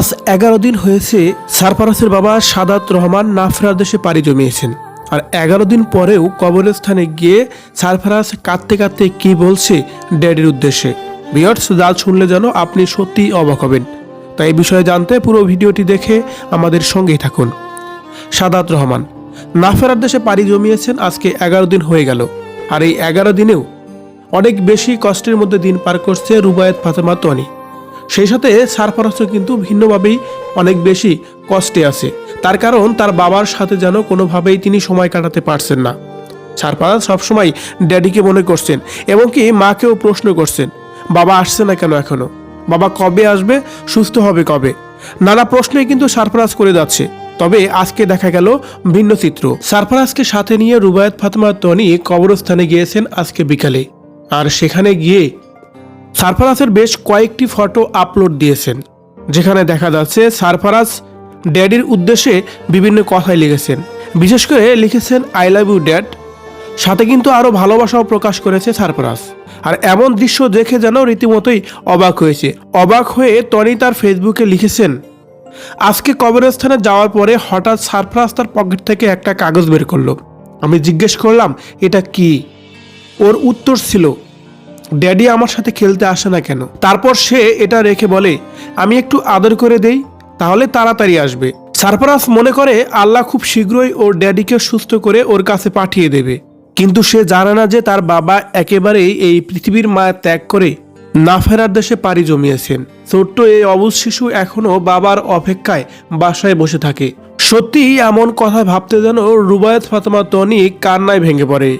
আজ 11 দিন হয়েছে সারফারাজের বাবা সাদাত রহমান নাফেরার দেশে পাড়ি জমিয়েছেন। আর 11 দিন পরেও কবরস্থানে গিয়ে সারফারাজ কাঁদতে কাঁদতে কি বলছে ড্যাডির উদ্দেশ্যে। ভিউয়ার্স, যা শুনলে যেন আপনি সত্যিই অবাক হবেন। তাই এই বিষয়ে জানতে পুরো ভিডিওটি দেখে আমাদের সঙ্গেই থাকুন। সাদাত রহমান নাফেরার দেশে পাড়ি জমিয়েছেন আজকে 11 দিন হয়ে গেল। আর এই 11 দিনেও অনেক বেশি কষ্টের মধ্যে দিন পার করছে রুবায়েত ফাতেমা তনি। সেই সাথে সারফারাজও কিন্তু ভিন্নভাবেই অনেক বেশি কষ্টে আছে। তার কারণ তার বাবার সাথে যেন কোনোভাবেই তিনি সময় কাটাতে পারছেন না। সারফারাজ সবসময় ড্যাডিকে মনে করছেন এবং কি মাকেও প্রশ্ন করছেন, বাবা আসছে না কেন এখনো, বাবা কবে আসবে, সুস্থ হবে কবে। নানা প্রশ্নই কিন্তু সারফারাজ করে যাচ্ছে। তবে আজকে দেখা গেল ভিন্ন চিত্র। সারফারাজকে সাথে নিয়ে রুবায়েত ফাতেমা তনি কবরস্থানে গিয়েছেন আজকে বিকালে। আর সেখানে গিয়ে সারফারাজের বেশ কয়েকটি ফটো আপলোড দিয়েছেন, যেখানে দেখা যাচ্ছে সারফারাজ ড্যাডির উদ্দেশ্যে বিভিন্ন কথাই লিখেছেন। বিশেষ করে লিখেছেন আই লাভ ইউ ড্যাড। সাথে কিন্তু আরও ভালোবাসাও প্রকাশ করেছে সারফারাজ। আর এমন দৃশ্য দেখে যেন রীতিমতোই অবাক হয়েছে। অবাক হয়ে তনি তার ফেসবুকে লিখেছেন, আজকে কবরস্থানে যাওয়ার পরে হঠাৎ সারফারাজ তার পকেট থেকে একটা কাগজ বের করলো। আমি জিজ্ঞেস করলাম এটা কি। ওর উত্তর ছিল, ড্যাডি আমার সাথে খেলতে আসে না কেন। তারপর সে এটা রেখে বলে, আমি একটু আদর করে দেই, তাহলে তাড়াতাড়ি আসবে। সারফারাজ মনে করে আল্লাহ খুব শীঘ্রই ওর ড্যাডিকে সুস্থ করে ওর কাছে পাঠিয়ে দেবে। কিন্তু সে জানে না যে তার বাবা একেবারেই এই পৃথিবীর মায়া ত্যাগ করে নাফেরার দেশে পাড়ি জমিয়েছেন। ছোট্ট এই অবুঝ শিশু এখনো বাবার অপেক্ষায় বাসায় বসে থাকে। সত্যিই এমন কথা ভাবতে যেন রুবায়েত ফাতেমা তনি কান্নায় ভেঙে পড়ে।